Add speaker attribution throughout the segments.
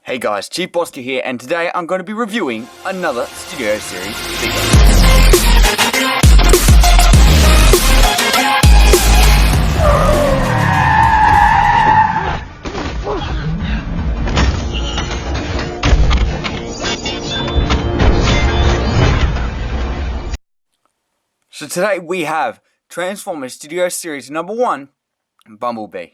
Speaker 1: Hey guys, Chief Bosky here, and today I'm going to be reviewing another Studio Series figure. So today we have Transformers Studio Series number 1, Bumblebee.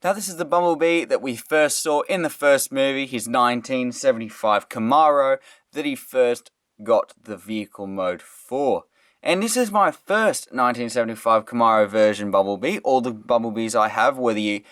Speaker 1: Now this is the Bumblebee that we first saw in the first movie, his 1975 Camaro, that he first got the vehicle mode for. And this is my first 1975 Camaro version Bumblebee. All the Bumblebees I have were the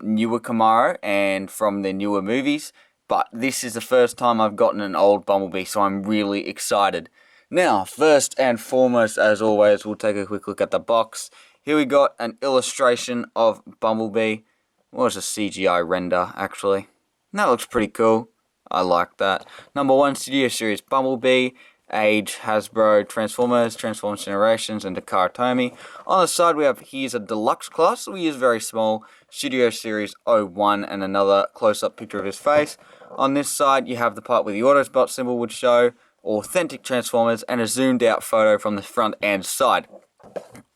Speaker 1: newer Camaro and from the newer movies. But this is the first time I've gotten an old Bumblebee, so I'm really excited. Now, first and foremost, as always, we'll take a quick look at the box. Here we got an illustration of Bumblebee. Well, it's a CGI render, actually. And that looks pretty cool. I like that. Number 1 Studio Series Bumblebee. Age Hasbro Transformers Generations, and Takara Tomy. On the side we have, here's a Deluxe class. We use very small. Studio Series 01 and another close-up picture of his face. On this side you have the part where the Autospot symbol would show. Authentic Transformers, and a zoomed out photo from the front and side.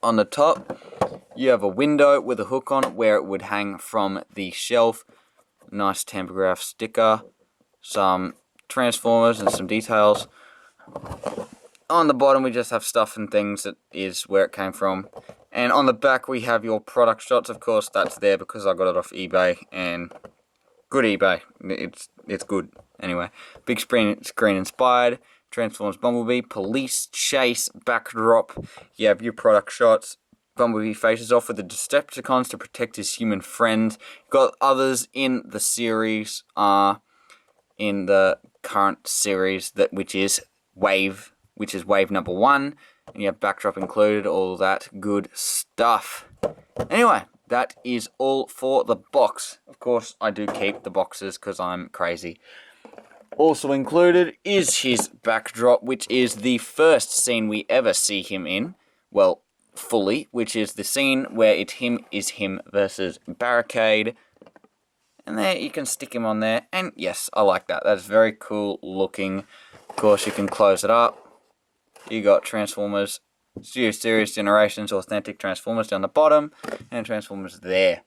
Speaker 1: On the top, you have a window with a hook on it where it would hang from the shelf. Nice tampograph sticker, some Transformers and some details. On the bottom we just have stuff and things that is where it came from. And on the back we have your product shots. Of course that's there because I got it off eBay, and good eBay. It's good. Anyway, big screen inspired. Transformers Bumblebee, police chase backdrop. You have your product shots. Bumblebee faces off with the Decepticons to protect his human friend. Got others in the series, in the current series which is Wave number 1, and you have backdrop included, all that good stuff. Anyway, that is all for the box. Of course, I do keep the boxes because I'm crazy. Also included is his backdrop, which is the first scene we ever see him in. Well, fully, which is the scene where it's him versus Barricade. And there, you can stick him on there. And yes, I like that. That's very cool looking. Of course, you can close it up. You got Transformers Studio Series Generations Authentic Transformers down the bottom, and Transformers there.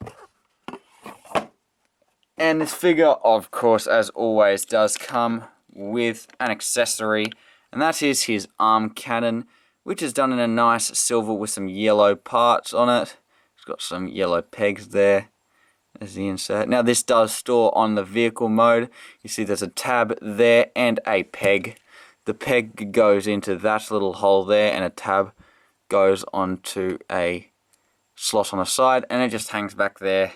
Speaker 1: And this figure, of course, as always, does come with an accessory, and that is his arm cannon, which is done in a nice silver with some yellow parts on it. It's got some yellow pegs there. There's the insert. Now this does store on the vehicle mode. You see there's a tab there and a peg. The peg goes into that little hole there, and a tab goes onto a slot on the side, and it just hangs back there.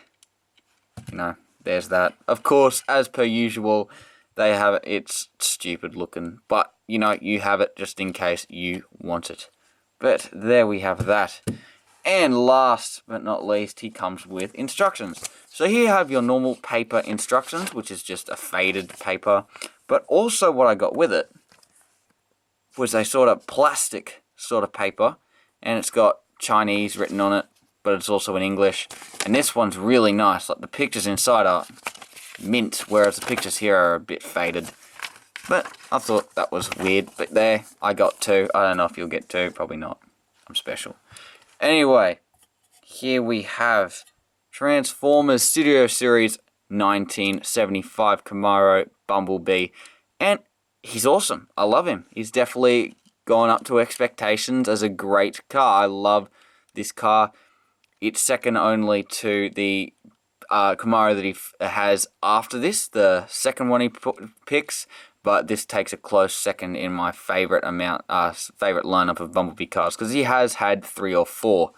Speaker 1: You know. There's that. Of course, as per usual, they have it. It's stupid looking, but you know, you have it just in case you want it. But there we have that. And last but not least, he comes with instructions. So here you have your normal paper instructions, which is just a faded paper. But also what I got with it was a sort of plastic sort of paper, and it's got Chinese written on it, but it's also in English. And this one's really nice. Like the pictures inside are mint, whereas the pictures here are a bit faded. But I thought that was weird. But there, I got 2. I don't know if you'll get 2. Probably not. I'm special. Anyway, here we have Transformers Studio Series 1975 Camaro Bumblebee. And he's awesome. I love him. He's definitely gone up to expectations as a great car. I love this car. It's second only to the Camaro that he has after this, the second one he picks, but this takes a close second in my favorite lineup of Bumblebee cars, because he has had 3 or 4.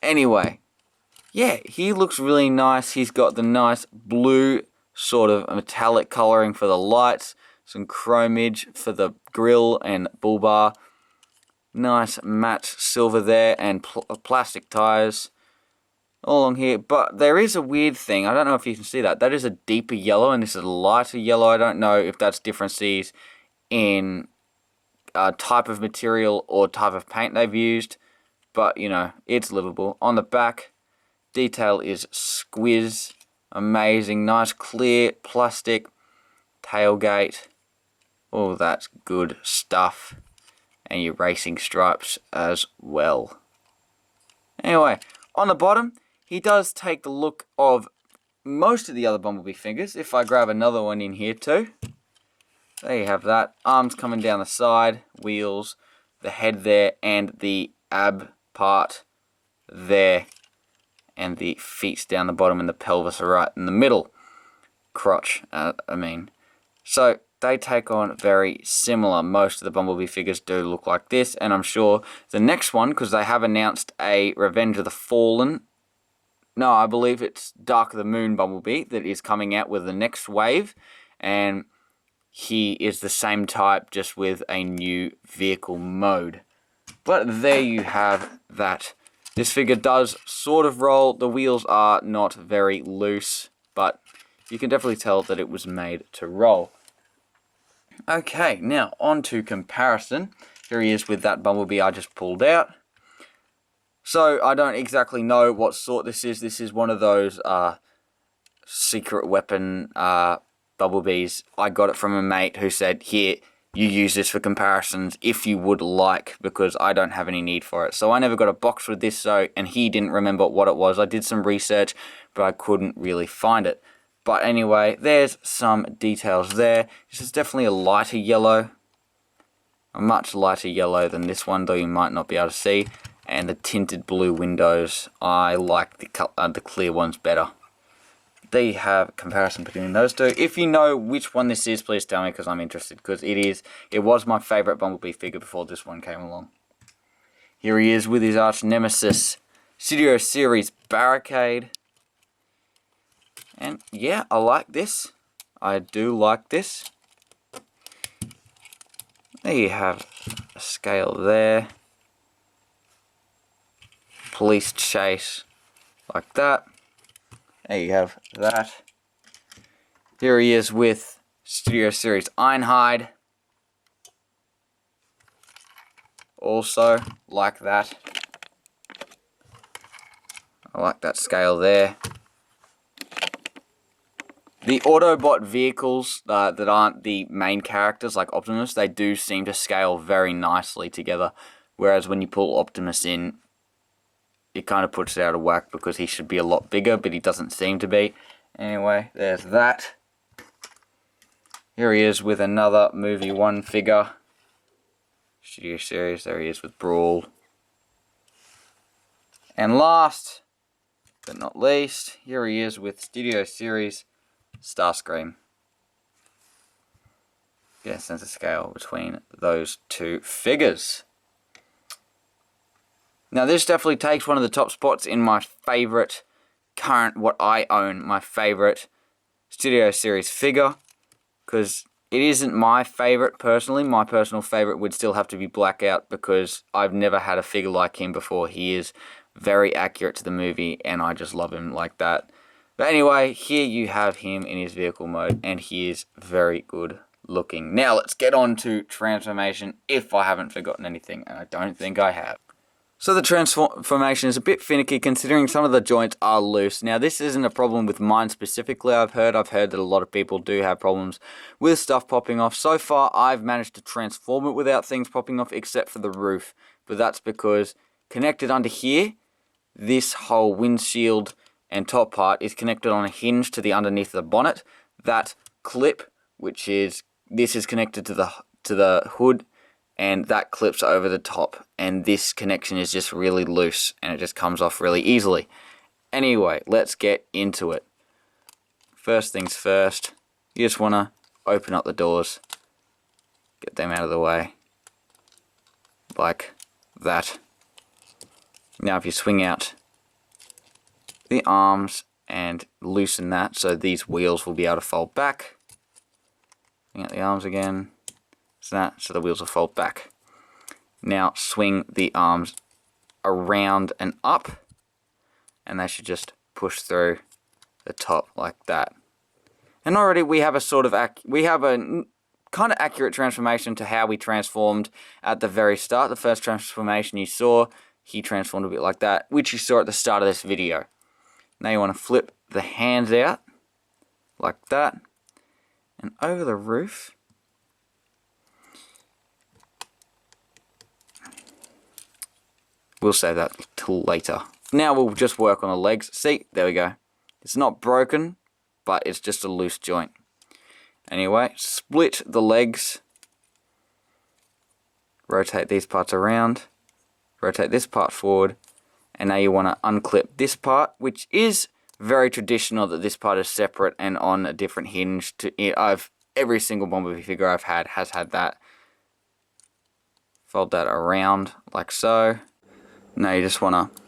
Speaker 1: Anyway, yeah, he looks really nice. He's got the nice blue sort of metallic coloring for the lights, some chromage for the grille and bull bar, nice matte silver there, and plastic tires along here. But there is a weird thing. I don't know if you can see that. That is a deeper yellow, and this is a lighter yellow. I don't know if that's differences in type of material or type of paint they've used. But, you know, it's livable. On the back, detail is squiz. Amazing. Nice clear plastic. tailgate, all that good stuff, and your racing stripes as well. Anyway, on the bottom, he does take the look of most of the other Bumblebee figures. If I grab another one in here too, there you have that. Arms coming down the side, wheels, the head there, and the ab part there, and the feet down the bottom, and the pelvis are right in the middle. Crotch, So they take on very similar. Most of the Bumblebee figures do look like this, and I'm sure the next one, because they have announced a Revenge of the Fallen, no, I believe it's Dark of the Moon Bumblebee that is coming out with the next wave, and he is the same type, just with a new vehicle mode. But there you have that. This figure does sort of roll. The wheels are not very loose, but you can definitely tell that it was made to roll. Okay, now on to comparison. Here he is with that Bumblebee I just pulled out. So I don't exactly know what sort this is. This is one of those secret weapon Bumblebees. I got it from a mate who said, here, you use this for comparisons if you would like, because I don't have any need for it. So I never got a box with this, and he didn't remember what it was. I did some research, but I couldn't really find it. But anyway, there's some details there. This is definitely a lighter yellow. A much lighter yellow than this one, though you might not be able to see. And the tinted blue windows, I like the clear ones better. There you have a comparison between those two. If you know which one this is, please tell me, because I'm interested, because it was my favourite Bumblebee figure before this one came along. Here he is with his arch nemesis, Studio Series Barricade. And yeah, I like this. I do like this. There you have a scale there. Police chase, like that. There you have that. Here he is with Studio Series Ironhide. Also, like that. I like that scale there. The Autobot vehicles that aren't the main characters, like Optimus, they do seem to scale very nicely together. Whereas when you pull Optimus in, it kind of puts it out of whack, because he should be a lot bigger, but he doesn't seem to be. Anyway, there's that. Here he is with another Movie 1 figure. Studio Series, there he is with Brawl. And last, but not least, here he is with Studio Series Starscream. Get a sense of scale between those two figures. Now this definitely takes one of the top spots in my favourite what I own, my favourite Studio Series figure, because it isn't my favourite personally. My personal favourite would still have to be Blackout, because I've never had a figure like him before. He is very accurate to the movie, and I just love him like that. But anyway, here you have him in his vehicle mode, and he is very good looking. Now let's get on to transformation, if I haven't forgotten anything, and I don't think I have. So the transformation is a bit finicky, considering some of the joints are loose. Now this isn't a problem with mine specifically, I've heard that a lot of people do have problems with stuff popping off. So far I've managed to transform it without things popping off, except for the roof. But that's because connected under here, this whole windshield and top part is connected on a hinge to the underneath of the bonnet. That clip, this is connected to the hood, and that clips over the top, and this connection is just really loose, and it just comes off really easily. Anyway, let's get into it. First things first, you just want to open up the doors, get them out of the way, like that. Now if you swing out the arms and loosen that, so these wheels will be able to fold back. Swing out the arms again. So the wheels will fold back. Now swing the arms around and up, and they should just push through the top like that. And already we have a kind of accurate transformation to how we transformed at the very start. The first transformation you saw, he transformed a bit like that, which you saw at the start of this video. Now you want to flip the hands out like that, And over the roof, we'll save that till later. Now we'll just work on the legs. See, there we go. It's not broken, but it's just a loose joint. Anyway, split the legs. Rotate these parts around. Rotate this part forward. And now you want to unclip this part, which is very traditional that this part is separate and on a different hinge. Every single Bumblebee figure I've had has had that. Fold that around like so. Now you just want to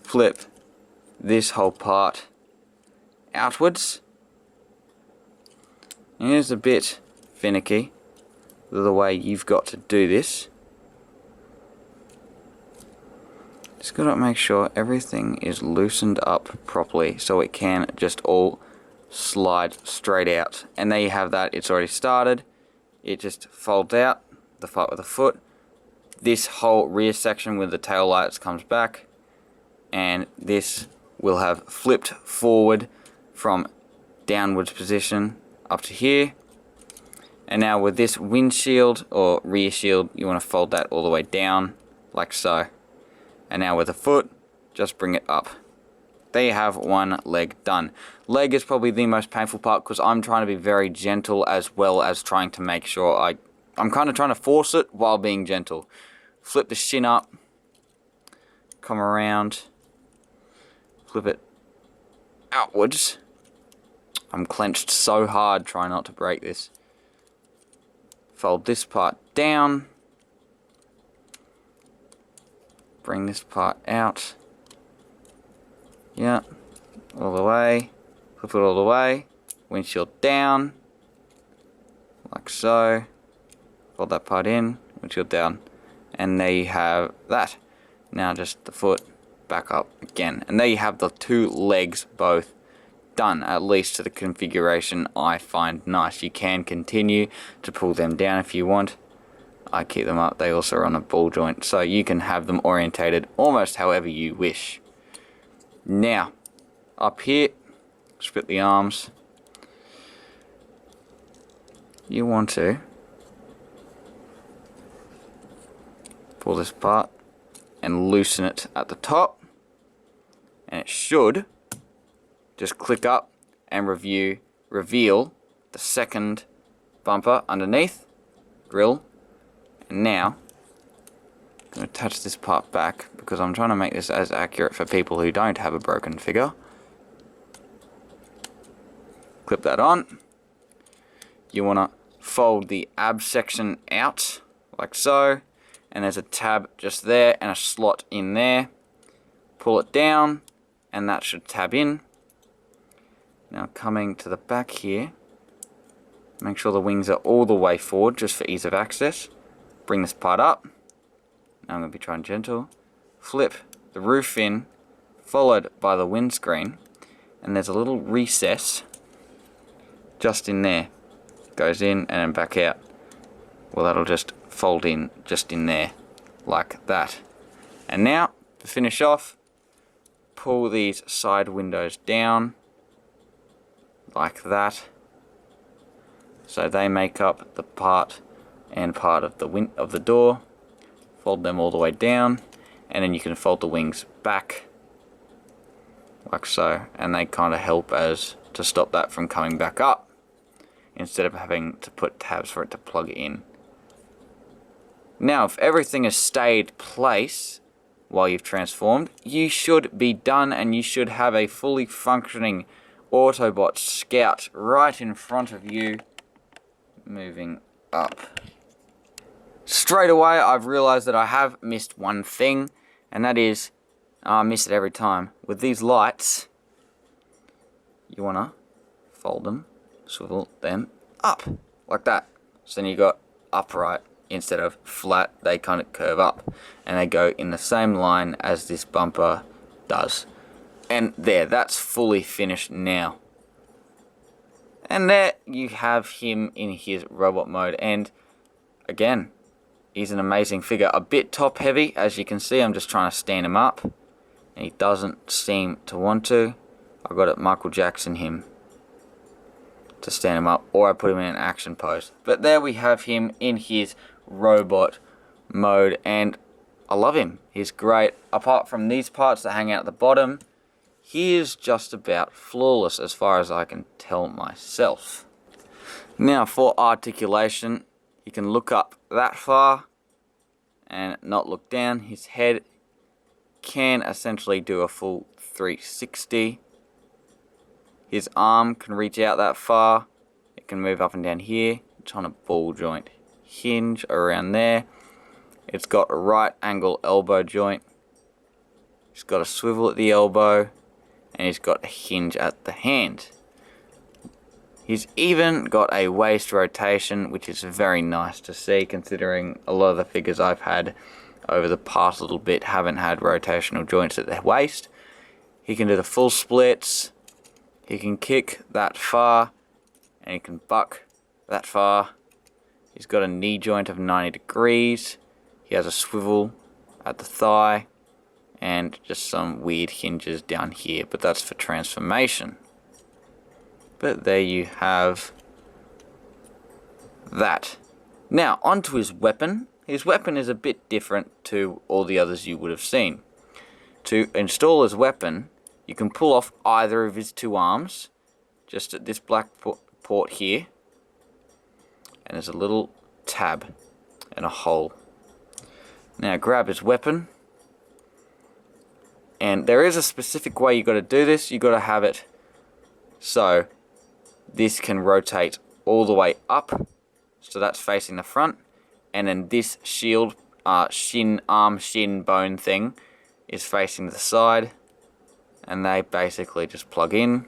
Speaker 1: flip this whole part outwards. And it's a bit finicky the way you've got to do this. Just got to make sure everything is loosened up properly so it can just all slide straight out. And there you have that. It's already started. It just folds out, the part with the foot. This whole rear section with the tail lights comes back. And this will have flipped forward from downwards position up to here. And now with this windshield or rear shield, you want to fold that all the way down like so. And now with the foot, just bring it up. There you have one leg done. Leg is probably the most painful part because I'm trying to be very gentle as well as trying to make sure I'm kind of trying to force it while being gentle. Flip the shin up, come around, flip it outwards. I'm clenched so hard trying not to break this. Fold this part down. Bring this part out. Yeah, all the way. Flip it all the way. Windshield down. Like so. Fold that part in. Windshield down. And there you have that. Now just the foot back up again. And there you have the two legs both done, at least to the configuration I find nice. You can continue to pull them down if you want. I keep them up. They also are on a ball joint, so you can have them orientated almost however you wish. Now, up here, split the arms. You want to pull this apart and loosen it at the top, and it should just click up and reveal the second bumper underneath, grill. And now, I'm going to attach this part back because I'm trying to make this as accurate for people who don't have a broken figure. Clip that on. You want to fold the ab section out like so. And there's a tab just there and a slot in there. Pull it down and that should tab in. Now coming to the back here, make sure the wings are all the way forward just for ease of access. Bring this part up. Now I'm going to be trying gentle. Flip the roof in, followed by the windscreen. And there's a little recess just in there. Goes in and then back out. Well, that'll just fold in just in there, like that. And now, to finish off, pull these side windows down, like that. So they make up the part and part of the door. Fold them all the way down, and then you can fold the wings back, like so. And they kind of help as to stop that from coming back up, instead of having to put tabs for it to plug in. Now, if everything has stayed place while you've transformed, you should be done and you should have a fully functioning Autobot Scout right in front of you, moving up. Straight away, I've realized that I have missed one thing, and that is, I miss it every time. With these lights, you want to fold them, swivel them up, like that. So then you got upright instead of flat. They kind of curve up, and they go in the same line as this bumper does. And there, that's fully finished now. And there you have him in his robot mode, and again, he's an amazing figure. A bit top heavy, as you can see. I'm just trying to stand him up, and he doesn't seem to want to. I've got it Michael Jackson him. to stand him up, or I put him in an action pose. But there we have him in his robot mode, and I love him. He's great. Apart from these parts that hang out at the bottom, he is just about flawless as far as I can tell myself. Now for articulation, you can look up that far and not look down. His head can essentially do a full 360. His arm can reach out that far. It can move up and down here. It's on a ball joint hinge around there. It's got a right angle elbow joint. He's got a swivel at the elbow, and he's got a hinge at the hand. He's even got a waist rotation, which is very nice to see, considering a lot of the figures I've had over the past little bit haven't had rotational joints at the waist. He can do the full splits. He can kick that far, and he can buck that far. He's got a knee joint of 90 degrees. He has a swivel at the thigh, and just some weird hinges down here, but that's for transformation. But there you have that. Now, onto his weapon. His weapon is a bit different to all the others you would have seen. To install his weapon, you can pull off either of his two arms, just at this black port here, and there's a little tab and a hole. Now grab his weapon, and there is a specific way you got to do this. You got to have it so this can rotate all the way up, so that's facing the front, and then this shield, shin bone thing is facing the side, and they basically just plug in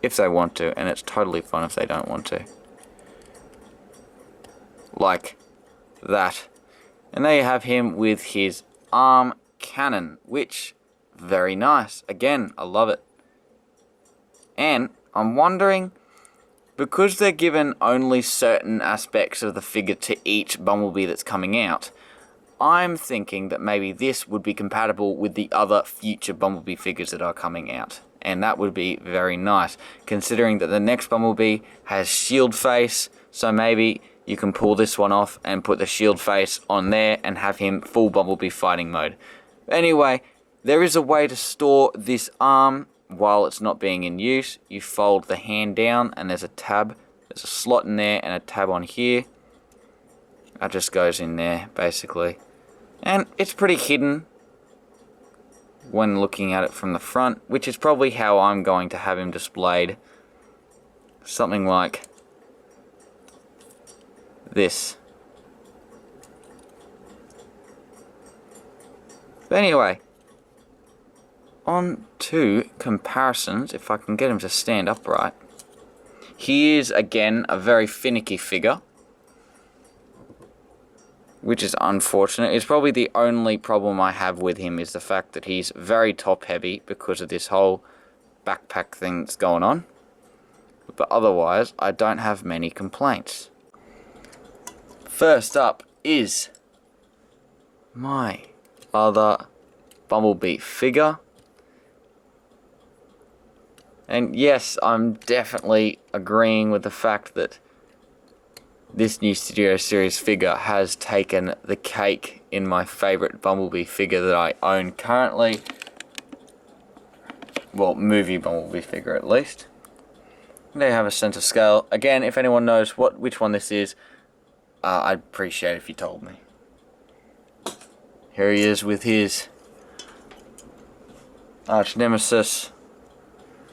Speaker 1: if they want to, and it's totally fine if they don't want to. Like that. And there you have him with his arm cannon, which, very nice. Again, I love it. And I'm wondering, because they're given only certain aspects of the figure to each Bumblebee that's coming out, I'm thinking that maybe this would be compatible with the other future Bumblebee figures that are coming out. And that would be very nice, considering that the next Bumblebee has shield face, so maybe you can pull this one off and put the shield face on there and have him full Bumblebee fighting mode. Anyway, there is a way to store this arm while it's not being in use. You fold the hand down and there's a tab. There's a slot in there and a tab on here. That just goes in there, basically. And it's pretty hidden when looking at it from the front, which is probably how I'm going to have him displayed. Something like this. But anyway, on to comparisons, if I can get him to stand upright. He is, again, a very finicky figure, which is unfortunate. It's probably the only problem I have with him is the fact that he's very top heavy because of this whole backpack thing that's going on. But otherwise, I don't have many complaints. First up is my other Bumblebee figure. And yes, I'm definitely agreeing with the fact that this new Studio Series figure has taken the cake in my favourite Bumblebee figure that I own currently. Well, movie Bumblebee figure at least. There you have a sense of scale. Again, if anyone knows which one this is, I'd appreciate it if you told me. Here he is with his arch nemesis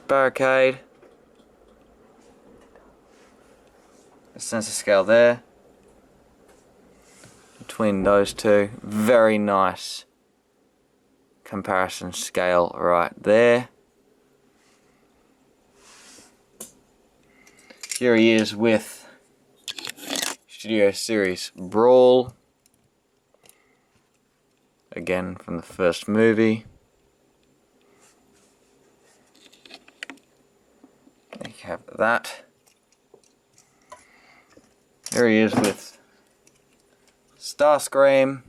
Speaker 1: barricade. A sense of scale there between those two. Very nice comparison scale right there. Here he is with Studio Series Brawl, again from the first movie. There you have that. Here he is with Starscream.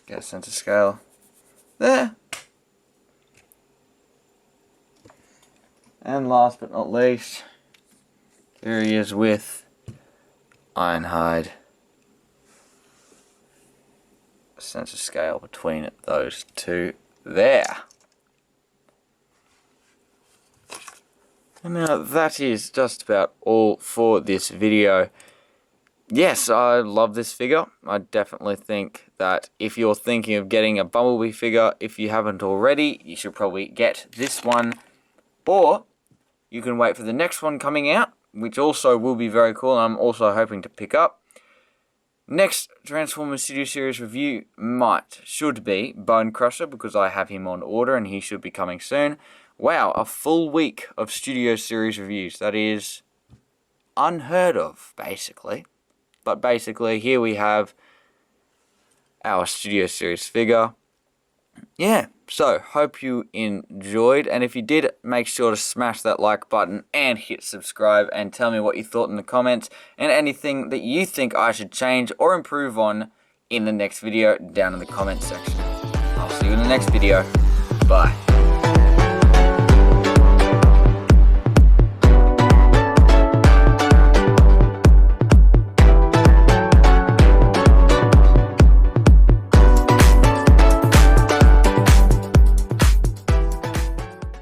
Speaker 1: Get a sense of scale there. And last but not least, here he is with Ironhide. Sense of scale between those two there. And now that is just about all for this video. Yes, I love this figure. I definitely think that if you're thinking of getting a Bumblebee figure, if you haven't already, you should probably get this one. Or you can wait for the next one coming out, which also will be very cool, and I'm also hoping to pick up. Next Transformers Studio Series review should be Bone Crusher, because I have him on order and he should be coming soon. Wow, a full week of Studio Series reviews. That is unheard of, basically. But basically, here we have our Studio Series figure. Yeah, so hope you enjoyed, and if you did, make sure to smash that like button and hit subscribe, and tell me what you thought in the comments, and anything that you think I should change or improve on in the next video down in the comments section. I'll see you in the next video. Bye.